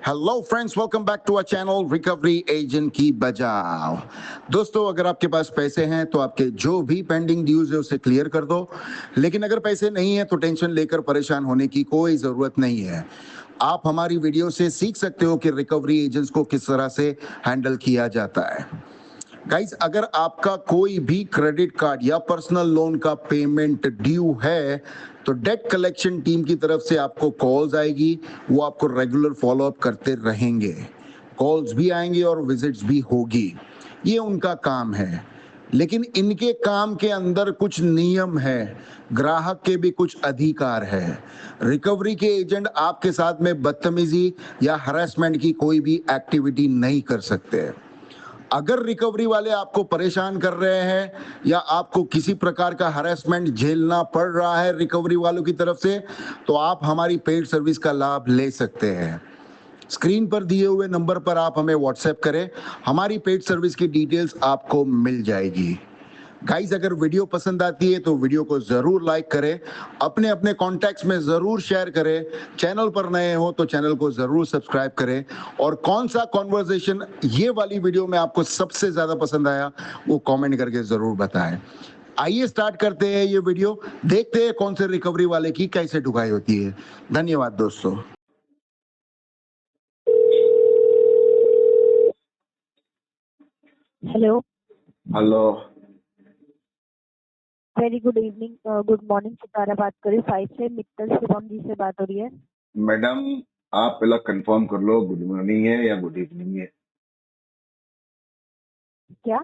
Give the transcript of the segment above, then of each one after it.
Hello friends, welcome back to our channel recovery agent की बजाओ। दोस्तों, अगर आपके पास पैसे हैं तो आपके जो भी पेंडिंग ड्यूज है उसे क्लियर कर दो। लेकिन अगर पैसे नहीं है तो टेंशन लेकर परेशान होने की कोई जरूरत नहीं है। आप हमारी वीडियो से सीख सकते हो कि रिकवरी एजेंट्स को किस तरह से हैंडल किया जाता है। गाइस, अगर आपका कोई भी क्रेडिट कार्ड या पर्सनल लोन का पेमेंट ड्यू है तो डेट कलेक्शन टीम की तरफ से आपको कॉल्स आएगी। वो आपको रेगुलर फॉलोअप करते रहेंगे। कॉल्स भी आएंगे और विजिट्स भी होगी। ये उनका काम है। लेकिन इनके काम के अंदर कुछ नियम है। ग्राहक के भी कुछ अधिकार है। रिकवरी के एजेंट आपके साथ में बदतमीजी या हरासमेंट की कोई भी एक्टिविटी नहीं कर सकते। अगर रिकवरी वाले आपको परेशान कर रहे हैं या आपको किसी प्रकार का हरासमेंट झेलना पड़ रहा है रिकवरी वालों की तरफ से, तो आप हमारी पेड सर्विस का लाभ ले सकते हैं। स्क्रीन पर दिए हुए नंबर पर आप हमें व्हाट्सएप करें। हमारी पेड सर्विस की डिटेल्स आपको मिल जाएगी। गाइस, अगर वीडियो पसंद आती है तो वीडियो को जरूर लाइक करें, अपने अपने कॉन्टैक्ट्स में जरूर शेयर करें। चैनल पर नए हो तो चैनल को जरूर सब्सक्राइब करें। और कौन सा कॉन्वर्सेशन ये वाली वीडियो में आपको सबसे ज्यादा पसंद आया वो कमेंट करके जरूर बताएं। आइए स्टार्ट करते हैं ये वीडियो। देखते हैं कौन से रिकवरी वाले की कैसे ढुकाई होती है। धन्यवाद दोस्तों। Hello, hello, very good evening, good morning. Sitara बात कर रही हूँ 5 से। मित्तल शुभम जी से बात हो रही है। मैडम आप पहला कंफर्म कर लो गुड मॉर्निंग है या गुड इवनिंग है। क्या?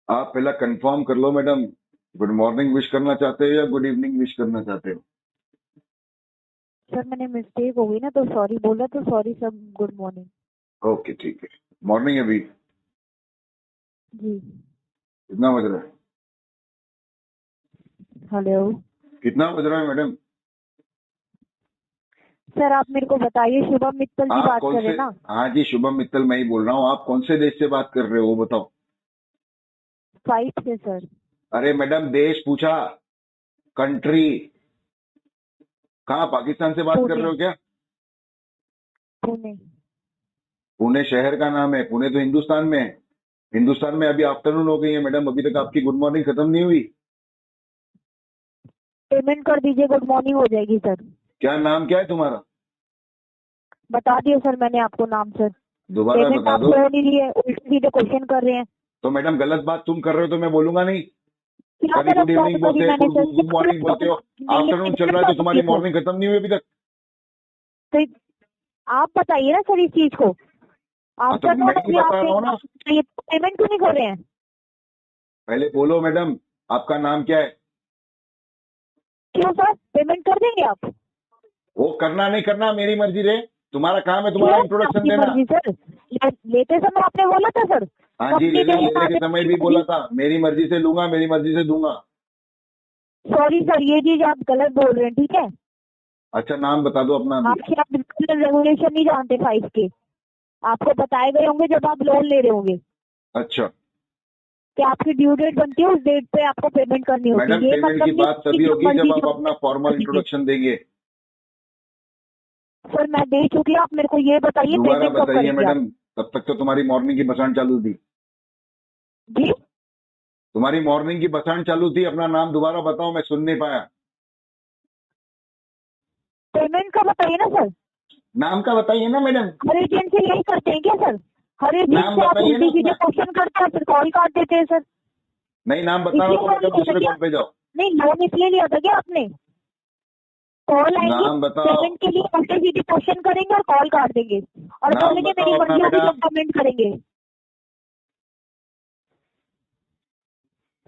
आप पहला कंफर्म कर लो मैडम, गुड मॉर्निंग विश करना चाहते हो या गुड इवनिंग विश करना चाहते हो। सर, मैंने मिस्टेक हो गई ना तो सॉरी बोला, तो sorry sir. Good morning. Okay ठीक है। मॉर्निंग अभी जी। कितना बज रहा है? हेलो कितना बज रहा है मैडम? सर, आप मेरे को बताइए। शुभम मित्तल जी आप बात कौन कर रहे से? हैं ना? हाँ जी, शुभम मित्तल मैं ही बोल रहा हूँ। आप कौन से देश से बात कर रहे हो वो बताओ। 5 से सर। अरे मैडम देश पूछा, कंट्री कहाँ? पाकिस्तान से बात कर रहे हो क्या? पुणे। पुणे शहर का नाम है। पुणे तो हिंदुस्तान में है। हिंदुस्तान में अभी आफ्टरनून हो गई है मैडम, अभी तक आपकी गुड मॉर्निंग खत्म नहीं हुई। पेमेंट कर दीजिए, गुड मॉर्निंग हो जाएगी सर। क्या नाम क्या है तुम्हारा? बता दिए सर मैंने आपको नाम सर। दोबारा पेमेंट बता आप दो। हो नहीं रही है, उल्टे सीधे क्वेश्चन कर रहे हैं। तो मैडम गलत बात तुम कर रहे हो तो मैं बोलूंगा नहीं। क्या कभी गलत गुड बात इवनिंग करी बोलते हैं, मैंने सर? गुड मॉर्निंग बोलते हो। आफ्टरनून चल रहा है तो तुम्हारी मॉर्निंग खत्म नहीं हुई अभी तक। तो आप बताइए ना सर इस चीज को। तो मैं ही बता रहा हूँ ना। ये पेमेंट क्यों नहीं कर रहे हैं? पहले बोलो मैडम, आपका नाम क्या है? क्यों सर, पेमेंट कर देंगे आप? वो करना नहीं करना मेरी मर्जी रे। तुम्हारा काम है तुम्हारा इंट्रोडक्शन देना। मर्जी सर। लेते समय आपने बोला था सर। हाँ जी, लेने के समय भी बोला था मेरी मर्जी से लूंगा, मेरी मर्जी से दूंगा। सॉरी सर, ये चीज आप गलत बोल रहे हैं, ठीक है? अच्छा नाम बता दो अपना अभी। आपके आप रेगुलेशन नहीं जानते 5 के। आपको बताए गए होंगे जब आप लोन ले रहे होंगे अच्छा कि आपकी ड्यू डेट बनती है, उस डेट पे आपको पेमेंट करनी होती मैडम, है। पेमेंट की बात तभी होगी जब आप अपना फॉर्मल इंट्रोडक्शन देंगे। सर मैं दे चुकी हूँ, आप मेरे को ये बताइए दोबारा पेमेंट कब बताइए करेंगे आप? मैडम, तब तक तो तुम्हारी मॉर्निंग की बसान चालू थी। जी, तुम्हारी मॉर्निंग की बसान चालू थी। अपना नाम दोबारा बताओ, मैं सुन नहीं पाया। पेमेंट का बताइए ना सर। नाम का बताइए ना मैडम। हर एजेंसी यही करते हैं क्या सर? हर नाम एजेंसी आप बताइए ना उल्टी सीधे अपना। क्वेश्चन करते हैं, फिर कॉल काट देते हैं सर। नहीं नाम बता रहा तो मैडम दूसरे कॉल पे जाओ। नहीं, लोन इसलिए लिया था क्या आपने? कॉल आएंगे नाम बताओ। पेमेंट के लिए, उल्टे सीधे क्वेश्चन करेंगे और कॉल काट देंगे और नाम बोलेंगे बताओ मेरी अपना मर्जी होगी मैडम। जब पेमेंट करेंगे।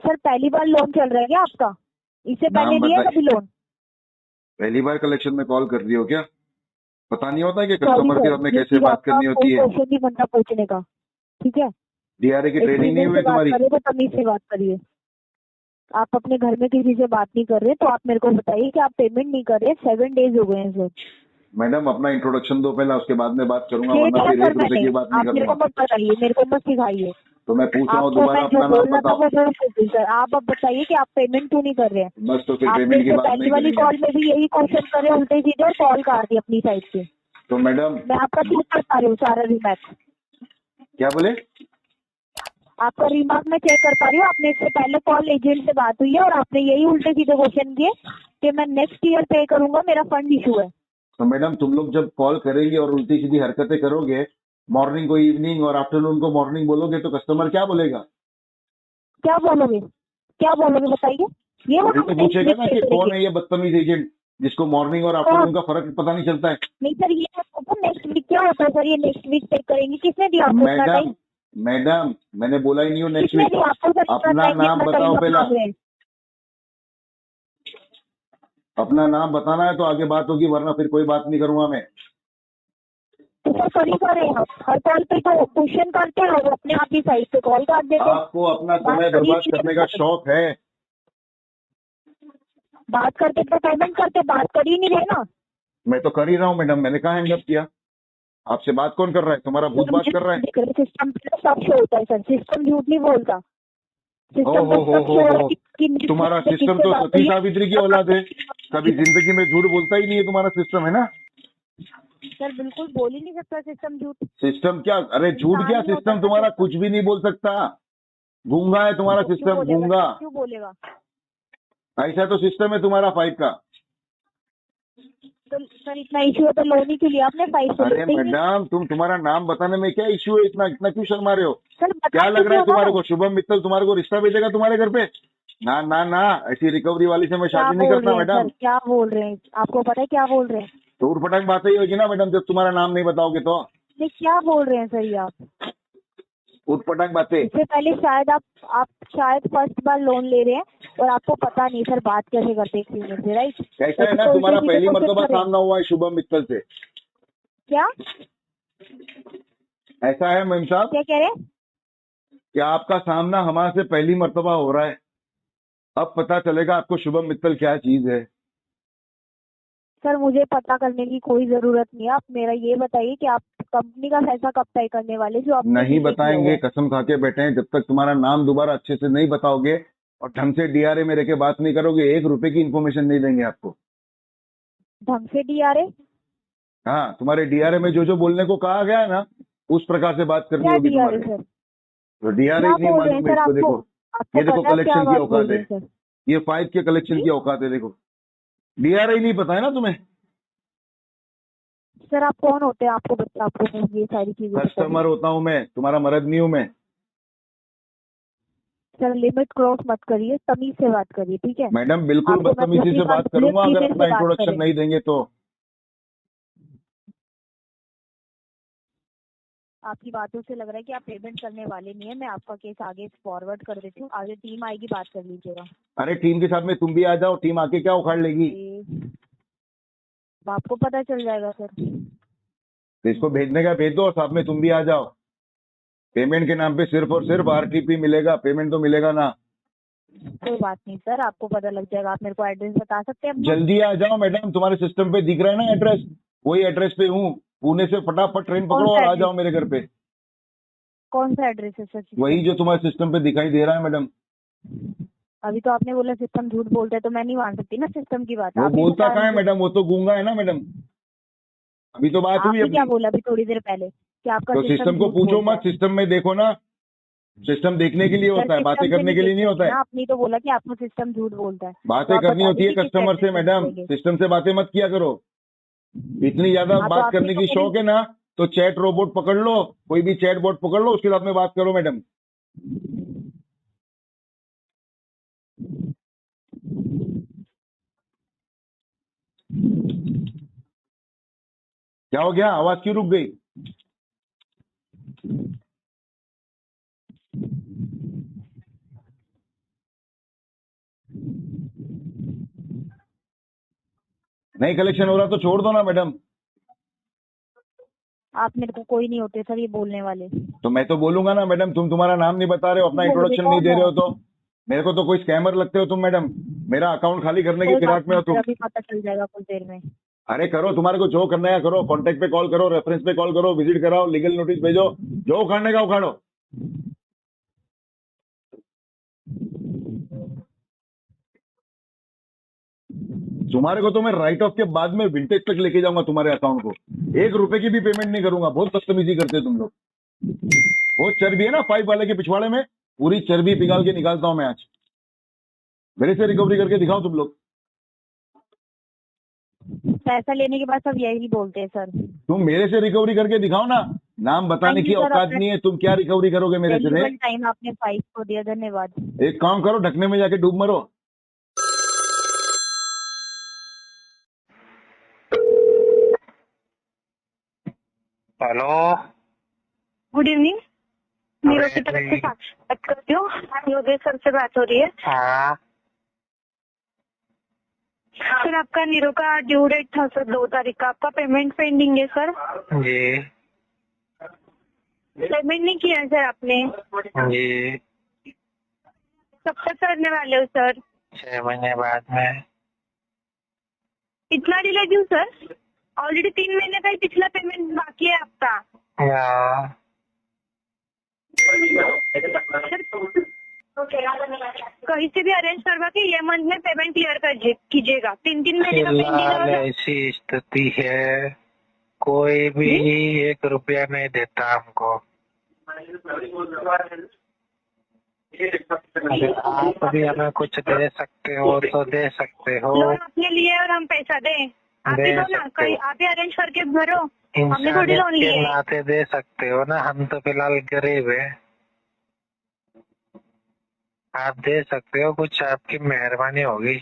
सर पहली बार लोन चल रहा है क्या आपका? इससे पहले नाम लिया है बताइए। कभी लोन? पहली बार कलेक्शन में कॉल कर रही हो क्या? पता नहीं होता कि कस्टमर केयर में कैसे बात करनी होती है? क्वेश्चन नहीं बनता पूछने का, ठीक है? डीआरए की ट्रेनिंग नहीं हुई तुम्हारी? तो तमीज से बात करिए। आप अपने घर में किसी से बात नहीं कर रहे तो आप मेरे को बताइए कि आप पेमेंट नहीं कर रहे। 7 डेज हो गए हैं सर। मैडम अपना इंट्रोडक्शन दो पहला, उसके बाद में बात करूंगा, ये वरना क्या फिर सर, एक दूसरे की बात नहीं आप मेरे को करूंगा। मत बताइए, मेरे को मत सिखाइए। तो मैं पूछ रहा हूँ आपको दोबारा मैं जो अपना नाम बोलना था बताओ। वो बोल चुकी सर। आप अब बताइए कि आप पेमेंट क्यों नहीं कर रहे हैं? बस तो फिर आप पेमेंट मेरे की से बात पहली नहीं वाली करेंगे। कॉल में भी यही क्वेश्चन करे उल्टे सीधे और कॉल काट दी अपनी साइड से। तो मैडम मैं आपका चेक कर पा रही हूँ सारा रिमार्क, क्या बोले? आपका रिमार्क मैं चेक कर पा रही हूँ। आपने इससे पहले कॉल एजेंट से बात हुई है और आपने यही उल्टे सीधे क्वेश्चन किए कि मैं नेक्स्ट ईयर पे करूंगा, मेरा फंड इशू है। तो मैडम तुम लोग जब कॉल करेंगे और उल्टी सीधी हरकतें करोगे, मॉर्निंग को इवनिंग और आफ्टरनून को मॉर्निंग बोलोगे, तो कस्टमर क्या बोलेगा? क्या बोलोगे, क्या बोलोगे बताइए? ये वही तो पूछेगा ना कि नेक्स्ट कौन है ये बदतमीज एजेंट जिसको मॉर्निंग और आफ्टरनून का फर्क पता नहीं चलता है। नहीं सर, ये नेक्स्ट वीक क्या होता है सर? ये नेक्स्ट वीक चेक करेंगे। किसने दिया आपको इतना मैडम टाइम? मैडम मैंने बोला ही नहीं हूँ नेक्स्ट किसने वीक। दिया आपको सर इतना अपना टाइम? नाम बताओ पहला। अपना नाम बताना है तो आगे बात होगी, वरना फिर कोई बात नहीं करूंगा मैं। तो सर कर ही कर रहे हैं आप। हर कॉल पे तो क्वेश्चन करते हैं और अपने आप ही साइड पे कॉल काट देते हैं। आपको अपना समय बर्बाद करने का शौक है। बात करते तो पेमेंट करते, बात कर ही नहीं रहे ना। मैं तो कर ही रहा हूँ मैडम, मैंने कहा हैंग अप किया। आपसे बात कौन कर रहा है? तुम्हारा भूत बात कर रहा है। सिस्टम पे सब शो होता है सर, सिस्टम झूठ नहीं बोलता। सिस्टम पे सब शो हो रहा है कि तुम्हारा सिस्टम तो सती सावित्री की औलाद है, कभी जिंदगी में झूठ बोलता ही नहीं है तुम्हारा सिस्टम, है ना? सर बिल्कुल बोल ही नहीं सकता सिस्टम झूठ। सिस्टम क्या? अरे झूठ क्या, सिस्टम तुम्हारा कुछ भी नहीं बोल सकता। गूंगा है तुम्हारा सिस्टम, गूंगा। क्यों बोलेगा? ऐसा तो सिस्टम है तुम्हारा 5 का। तो सर इतना इश्यू है तो लोन ही क्यों लिया आपने 5 से? अरे मैडम तुम्हारा नाम बताने में क्या इश्यू है? इतना इतना क्यों शर्मा रहे हो? सर क्या लग रहा है तुम्हारे को शुभम मित्तल तुम्हारे को रिश्ता भेजेगा तुम्हारे घर पे? ना ना ना, ऐसी रिकवरी वाली से मैं शादी नहीं करता मैडम। क्या बोल रहे हैं? आपको पता है क्या बोल रहे हैं? तो उठपटांग बातें ही होगी ना मैडम, जब तुम्हारा नाम नहीं बताओगे तो। नहीं क्या बोल रहे हैं सर ये आप? उठपटांग बातें। इससे पहले शायद आप शायद फर्स्ट बार लोन ले रहे हैं और आपको पता नहीं सर बात कैसे करते हैं क्लिनिक से, राइट? कैसा है ना, तुम्हारा पहली मर्तबा सामना हुआ है शुभम मित्तल से। क्या ऐसा है मैम साहब, क्या कह रहे हैं? कि आपका सामना हमारे से पहली मर्तबा हो रहा है। अब पता चलेगा आपको शुभम मित्तल क्या चीज है। सर मुझे पता करने की कोई जरूरत नहीं है। आप मेरा ये बताइए कि आप कंपनी का पैसा कब तय करने वाले? जो आप नहीं बताएंगे, कसम खा के बैठे हैं। जब तक तुम्हारा नाम दोबारा अच्छे से नहीं बताओगे और ढंग से डीआरए में रह के बात नहीं करोगे, 1 रुपए की इन्फॉर्मेशन नहीं देंगे आपको। ढंग से डीआरए? हाँ, तुम्हारे डीआरए में जो जो बोलने को कहा गया है ना, उस प्रकार से बात करनी होगी तुम्हारे। सर तो डीआरए क्या नहीं बोल रहे हैं मालूम है सर? इसको। देखो ये देखो, पता है क्या कलेक्शन की बात औकात बोल रहे है, हैं सर? ये 5 के कलेक्शन की औकात है। देखो डीआरए नहीं पता है ना तुम्हें। सर आप कौन होते हैं? आपको ये सारी चीजें कस्टमर होता हूँ मैं, तुम्हारा मर्द नहीं हूँ मैं। सर लिमिट क्रॉस मत करिए, तमीज से बात करिए, ठीक है? मैडम बिल्कुल बदतमीजी से बात करूंगा अगर अपना इंट्रोडक्शन नहीं देंगे तो। आपकी बातों से लग रहा है कि आप पेमेंट करने वाले नहीं है। मैं आपका केस आगे फॉरवर्ड कर देती हूँ, आगे टीम आएगी, बात कर लीजिएगा। अरे टीम के साथ में तुम भी आ जाओ, टीम आके क्या उखाड़ लेगी? आपको पता चल जाएगा सर। तो इसको भेजने का भेज दो और साथ में तुम भी आ जाओ। पेमेंट के नाम पे सिर्फ और सिर्फ आरटीपी मिलेगा, पेमेंट तो मिलेगा ना। कोई बात नहीं सर, आपको पता लग जाएगा। आप मेरे को एड्रेस बता सकते हैं? जल्दी आ जाओ मैडम, तुम्हारे सिस्टम पे दिख रहा है ना एड्रेस, वही एड्रेस पे हूँ। पुणे से फटाफट ट्रेन पकड़ो और आ जाओ मेरे घर पे। कौन सा एड्रेस है सर? वही जो तुम्हारे सिस्टम पे दिखाई दे रहा है मैडम। अभी तो आपने बोला सिस्टम झूठ बोलता है, तो मैं नहीं मान सकती ना सिस्टम की बात। वो बोलता कहाँ है मैडम? वो तो गूंगा है ना मैडम। अभी तो बात हुई क्या बोला अभी थोड़ी देर पहले कि आपका तो सिस्टम को पूछो मत, सिस्टम में देखो ना। सिस्टम देखने के लिए होता है, बातें करने के लिए नहीं होता है। आपने तो बोला कि आपको सिस्टम झूठ बोलता है। बातें करनी होती है कस्टमर से मैडम, सिस्टम से बातें मत किया करो। इतनी ज्यादा बात करने की शौक है ना, तो चैट रोबोट पकड़ लो, कोई भी चैट बोट पकड़ लो, उसके साथ में बात करो मैडम। क्या हो गया? आवाज क्यों रुक गई? नहीं कलेक्शन हो रहा तो छोड़ दो ना मैडम। आप मेरे को कोई नहीं होते सर ये बोलने वाले। तो मैं तो बोलूंगा ना मैडम, तुम्हारा नाम नहीं बता रहे हो, अपना इंट्रोडक्शन नहीं दे रहे हो, तो मेरे को तो कोई स्कैमर लगते हो तुम मैडम। मेरा अकाउंट खाली करने की फिराक में हो तुम। अभी पता चल जाएगा कुछ देर में। अरे करो, तुम्हारे को जो करना है करो, कॉन्टेक्ट पे कॉल करो, रेफरेंस पे कॉल करो, विजिट कराओ, लीगल नोटिस भेजो, जो उखाड़ने का उखाड़ो। तुम्हारे को तो मैं राइट ऑफ के बाद में विंटेज तक लेके जाऊंगा तुम्हारे अकाउंट को, 1 रुपए की भी पेमेंट नहीं करूंगा। बहुत बदतमीजी करते हो तुम लोग। बहुत चर्बी है ना 5 वाले के पिछवाड़े में, पूरी चर्बी पिघाल के निकालता हूं मैं आज। मेरे से रिकवरी करके दिखाओ तुम लोग। पैसा लेने के बाद सब यही बोलते हैं सर। तुम मेरे से रिकवरी करके दिखाओ ना, नाम बताने की औकात नहीं है, तुम क्या रिकवरी करोगे मेरे से? टाइम आपने 5 को दिया, धन्यवाद। एक काम करो, ढकने में जाके डूब मरो। हेलो, गुड इवनिंग, नीरो की तरफ से बात करती हूँ। योगेश सर से बात हो रही है। हाँ सर, आपका नीरो का ड्यू डेट था सर 2 तारीख का, आपका पेमेंट पेंडिंग है सर। जी पेमेंट नहीं किया है सर आपने। जी, कब तक करने वाले हो सर? 6 महीने बाद में। इतना डिले क्यों सर? ऑलरेडी 3 महीने का ही पिछला पेमेंट बाकी है आपका। हाँ, कहीं से भी अरेंज करवा के ये मंथ में पेमेंट क्लियर कीजिएगा। 3 महीने का पेंडिंग फिलहाल है। ऐसी स्थिति है, कोई भी 1 रुपया नहीं देता हमको। अगर आप भी हमें कुछ दे सकते हो तो दे सकते हो। लोन आपने लिए और हम पैसा दें? आप ही दो ना, कहीं आप ही अरेंज करके भरो। हमने थोड़ी लोन इंसानियत लिए। के नाते दे सकते हो ना, हम तो फिलहाल गरीब है। आप दे सकते हो, कुछ आपकी मेहरबानी होगी।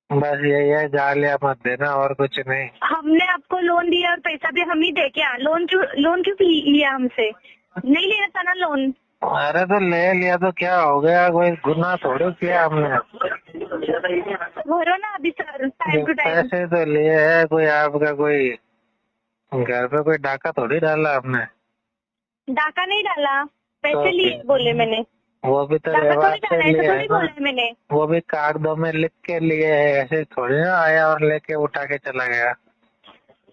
बस यही है, जालिया मत देना और कुछ नहीं। हमने आपको लोन दिया और पैसा भी हम ही दे क्या? लोन क्यों लिया हमसे? नहीं लेना था ना लोन। अरे तो ले लिया तो क्या हो गया, कोई गुनाह थोड़ी किया हमने। भरो ना अभी सर, टाइम टू टाइम। पैसे तो लिए है, कोई आपका कोई घर पे कोई डाका थोड़ी डाला हमने। डाका नहीं डाला, पैसे तो लिए बोले मैंने। वो भी तो डाका व्यवहार थोड़ी से डाला, ऐसा लिए थोड़ी है बोला ना, है मैंने। वो भी कागजों में लिख के लिए है, ऐसे थोड़ी ना आया और लेके उठा के चला गया।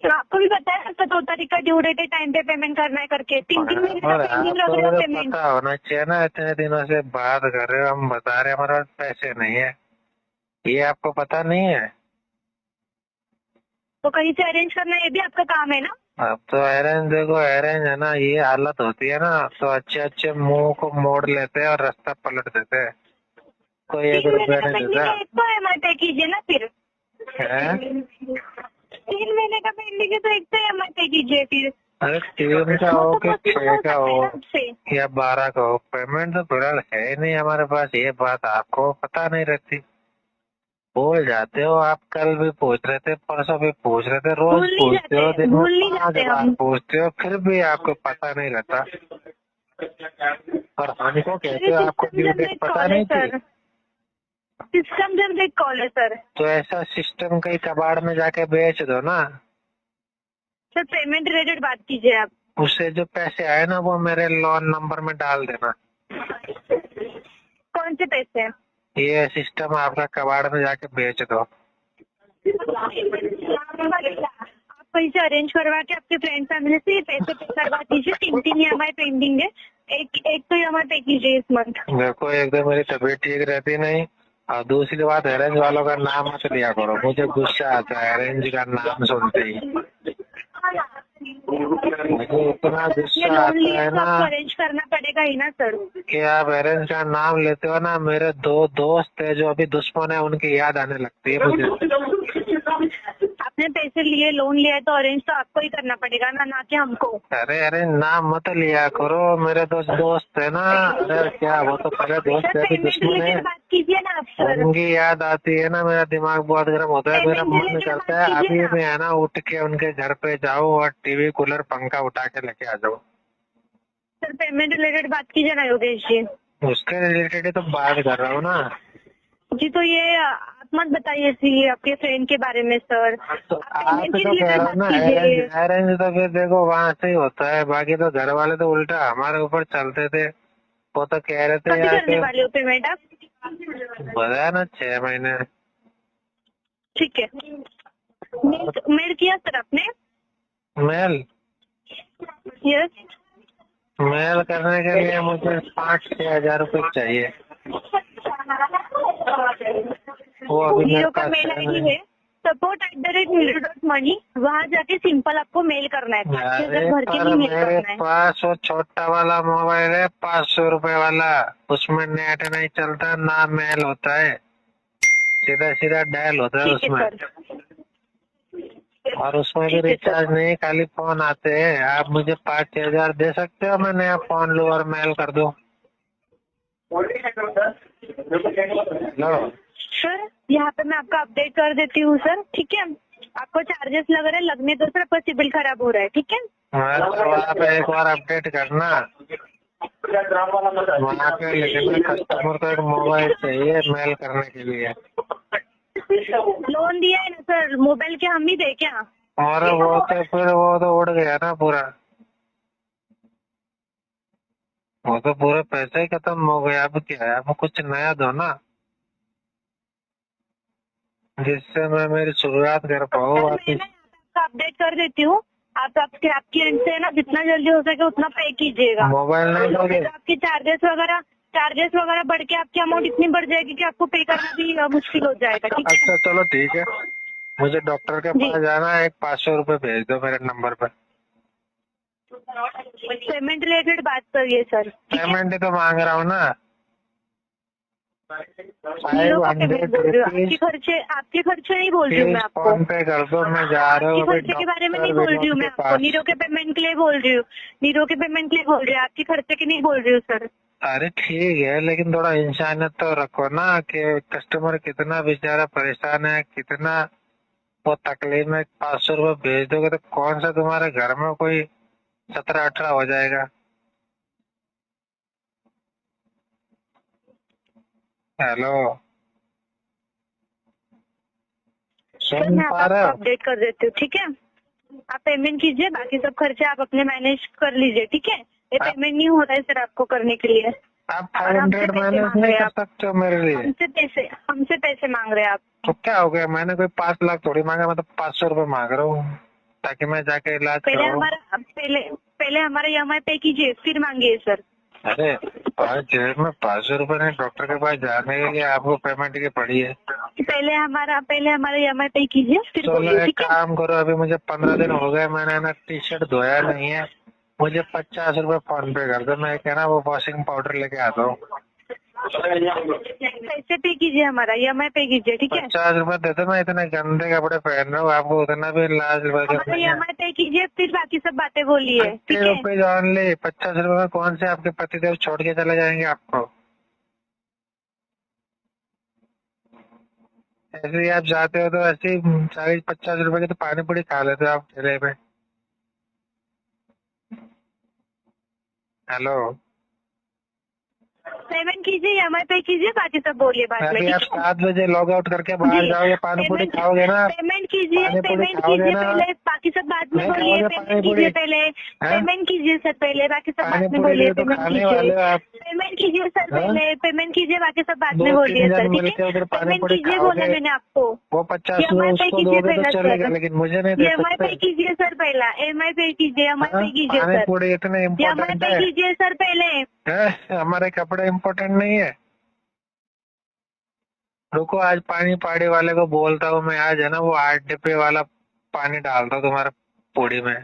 तो आपको भी पता है आपका 2 तारीख का ड्यू डेट है, टाइम पे पेमेंट करना है करके। 3 महीने का और पेंडिंग रख आपको रहे हो तो पेमेंट। पता होना चाहिए ना, इतने दिनों से बात कर रहे हो, हम बता रहे हैं हमारे पास पैसे नहीं है, ये आपको पता नहीं है? तो कहीं से अरेंज करना ये भी आपका काम है ना। अब तो अरेंज, देखो अरेंज है ना, ये हालत होती है ना तो अच्छे अच्छे मुंह को मोड़ लेते हैं और रास्ता पलट देते हैं। कोई 1 3 रुपया महीने का नहीं पेंडिंग देता है, एक तो EMI पे कीजिए ना फिर। है। 3 महीने का पेंडिंग है तो एक तो EMI पे कीजिए फिर। अरे 3 का हो कि 6 का हो आपसे या 12 का हो, पेमेंट तो फिलहाल है ही नहीं हमारे पास। ये बात आपको पता नहीं रहती, भूल जाते हो आप। कल भी पूछ रहे थे, परसों भी पूछ रहे थे, रोज भूल नहीं पूछते हो, जाते, दिन में भूल नहीं 5 जाते बार हम। पूछते हो, फिर भी आपको पता नहीं रहता। और हमको कहते हो आपको ड्यू डेट पता नहीं थी। सिस्टम जब देख कॉल है सर। तो ऐसा सिस्टम कहीं कबाड़ में जाके बेच दो ना। सर पेमेंट रिलेटेड बात कीजिए आप। उससे जो पैसे आए ना वो मेरे लोन नंबर में डाल देना। कौन से पैसे? ये सिस्टम आपका कबाड़ में जाके बेच दो। आप कहीं से अरेंज करवा के आपके फ्रेंड फैमिली से ये पैसे पे करवा दीजिए। 3 EMI पेंडिंग है, एक तो EMI पे कीजिए इस मंथ। देखो, एक तो मेरी तबीयत ठीक रहती नहीं, और दूसरी बात अरेंज वालों का नाम मत लिया करो, मुझे गुस्सा आता है अरेंज का नाम सुनते ही। मुझे इतना गुस्सा आता है ना, अरेंज करना पड़ेगा ही ना सर। कि आप अरेंज का नाम लेते हो ना, मेरे 2 दोस्त है जो अभी दुश्मन है, उनकी याद आने लगती है मुझे। आपने पैसे लिए, लोन लिया है तो अरेंज तो आपको ही करना पड़ेगा ना कि हमको। अरे नाम मत लिया करो, मेरे दोस्त है ना। अरे क्या, वो तो पहले दोस्त है, अभी दुश्मन है। बात कीजिए ना आप सर। उनकी याद आती है ना, मेरा दिमाग बहुत गर्म होता है, मेरा मन नहीं करता है अभी मैं है ना उठ के उनके घर पे जाऊँ और टीवी कूलर पंखा उठा के लेके आ जाऊँ। सर पेमेंट रिलेटेड बात कीजिए ना योगेश जी। उसके रिलेटेड तो बात कर रहा हूँ ना जी। तो ये आप मत बताइए सी आपके फ्रेंड के बारे में सर। तो आप तो कह रहे हो ना अरेंज तो फिर देखो वहाँ से ही होता है, बाकी तो घर वाले तो उल्टा हमारे ऊपर चलते थे। वो तो कह रहे थे यार करने वाले हो पेमेंट आप? बताया ना 6 महीने। ठीक है, मेल किया सर आपने? Mail yes. मेल करने के लिए मुझे 5-6 हजार रुपए चाहिए। वो अभी मेरे नीरो का पास मेल है आईडी नहीं। है support@नीरो.money, वहाँ जाके सिंपल आपको मेल करना है, 5,000 अरे भर के पर नहीं मेल मेरे करना है। पास वो छोटा वाला मोबाइल है 500 रुपए वाला, उसमें नेट नहीं चलता ना मेल होता है, सीधा सीधा डायल होता है ठीक है उसमें, सर, और उसमें भी ठीक है रिचार्ज सर। नहीं, खाली फोन आते हैं। आप मुझे 5,000 दे सकते हो, मैं नया फोन लूँ और मेल कर दूँ? हेलो, सर यहाँ पे मैं आपका अपडेट कर देती हूँ सर, ठीक है। आपको चार्जेस लग रहे हैं, लगने दो सर, आपका सिबिल खराब हो रहा है, ठीक है। तो आप एक बार अपडेट करना वहाँ पे, लेकिन कस्टमर को एक मोबाइल चाहिए मेल करने के लिए। लोन दिया है ना सर, मोबाइल के हम ही दे क्या? और वो तो फिर वो तो उड़ गया ना पूरा, वो तो पूरे पैसे ही खत्म हो गए। अब क्या है, अब कुछ नया दो ना, जिससे मैं मेरी शुरुआत कर पाऊँ सर मैं वापिस। ना आपका अपडेट कर देती हूँ, आप आपकी एंड से ना जितना जल्दी हो सके उतना पे कीजिएगा। मोबाइल नहीं दोगे? तो आपकी चार्जेस वगैरह बढ़ के आपकी अमाउंट इतनी बढ़ जाएगी कि आपको पे करना भी मुश्किल हो जाएगा, ठीक है। अच्छा चलो ठीक है, मुझे डॉक्टर के जी। पास जाना है, एक 500 रुपए भेज दो मेरे नंबर पर। पेमेंट रिलेटेड बात करिए सर, ठीक है। पेमेंट ही तो मांग रहा हूँ ना, नीरो का पेमेंट 500 बोल रही हूँ, रुपीज। आपके खर्चे नहीं बोल रही हूँ मैं आपको, फोन पे कर दो, मैं जा रहा आपके हूँ अभी खर्चे के बारे में नहीं डॉक्टर बोल रही हूँ विनोद मैं के आपको, पास। नीरो के पेमेंट के लिए बोल रही हूँ, नीरो के पेमेंट के लिए बोल रही हूँ, आपके खर्चे के नहीं बोल रही हूँ सर। अरे ठीक है, लेकिन थोड़ा इंसानियत तो रखो ना, कि कस्टमर कितना बेचारा परेशान है, कितना वो तकलीफ में। 500 रुपए भेज दोगे तो कौन सा तुम्हारे घर में कोई 17-18 हो जाएगा। हेलो, सर सुन मैं पा रहे आपको हो? अपडेट कर देती हूँ, ठीक है। आप पेमेंट कीजिए, बाकी सब खर्चे आप अपने मैनेज कर लीजिए, ठीक है। ये पेमेंट नहीं हो रहा है सर आपको करने के लिए, आप और हमसे 500 पैसे मैनेज मांग नहीं रहे हैं कर आप, सकते हो मेरे लिए? हमसे पैसे मांग रहे हैं आप। तो क्या हो गया, मैंने कोई 5 लाख थोड़ी मांगा, मैं तो 500 रुपए मांग रहा हूँ ताकि मैं जाके इलाज कराऊं। पहले हमारा EMI पे कीजिए, फिर मांगिए सर। अरे आज जेब में 500 रुपए नहीं, डॉक्टर के पास जाने के लिए आपको पेमेंट की पड़ी है। पहले हमारा EMI पे कीजिए, फिर चलो बोलिए, एक ठीक है। काम करो, अभी मुझे 15 दिन हो गए, मैंने ना टी शर्ट धोया नहीं है, मुझे 50 रुपए फोन पे कर दो, मैं क्या ना वो वॉशिंग पाउडर लेके आता हूँ। पैसे पे कीजिए, हमारा EMI पे कीजिए, ठीक है। 50 रुपए दे दो, मैं इतने गंदे कपड़े पहन रहा हूँ, आपको उतना भी लाज वगैरह हमारा नहीं है। EMI पे कीजिए, फिर बाकी सब बातें बोलिए, ठीक 50 है। रुपए ऑनली। 50 रुपए में कौन से आपके पतिदेव छोड़ के चले जाएंगे आपको? ऐसे ही आप जाते हो तो ऐसे ही 40-50 रुपए की तो पानी पूरी खा लेते हो आप ठेले पे। हेलो, पेमेंट कीजिए, EMI पे कीजिए, बाकी सब बोलिए बाद में, अभी आप ठीक है। 7 बजे लॉग आउट करके बाहर जी, जाओगे, पानी पूरी खाओगे ना? पेमेंट कीजिए, पानी पूरी पेमेंट खाओगे कीजिए ना? पहले, बाकी सब बाद में नहीं बोलिए। खाओगे पेमेंट पानी कीजिए पूरी? पहले, हैं? पेमेंट कीजिए सर पहले, बाकी सब पानी बाद में पूरी बोलिए। तो पेमेंट खाने कीजिए, वाले हो आप। पेमेंट कीजिए सर हाँ? पहले, पेमेंट कीजिए, बाकी सब बाद में 2-3 बोलिए जन सर, ठीक मिलके है। उधर पानी पेमेंट पूरी कीजिए बोला खाओगे, मैंने आपको। वो 50 रुपए EMI पे उसको कीजिए दोगे तो पहला चलेगा, सर, लेकिन मुझे नहीं दे EMI पे सकते। कीजिए सर पहला, EMI पे कीजिए, EMI हाँ? पे कीजिए पानी सर, पूरी इतने EMI इम्पोर्टेंट पे है? कीजिए सर पहले। हमारे कपड़े इम्पोर्टेंट नहीं है? रुको, आज पानी पाड़ी वाले को बोलता हूँ मैं, आज है ना वो 8 डिब्बे वाला पानी डालता हूँ तुम्हारे पूड़ी में,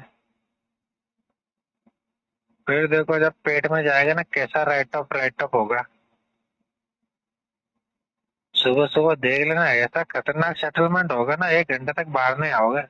फिर देखो जब पेट में जाएगा ना कैसा राइट ऑफ होगा। सुबह सुबह देख लेना, ऐसा खतरनाक सेटलमेंट होगा ना, 1 घंटे तक बाहर नहीं आओगे।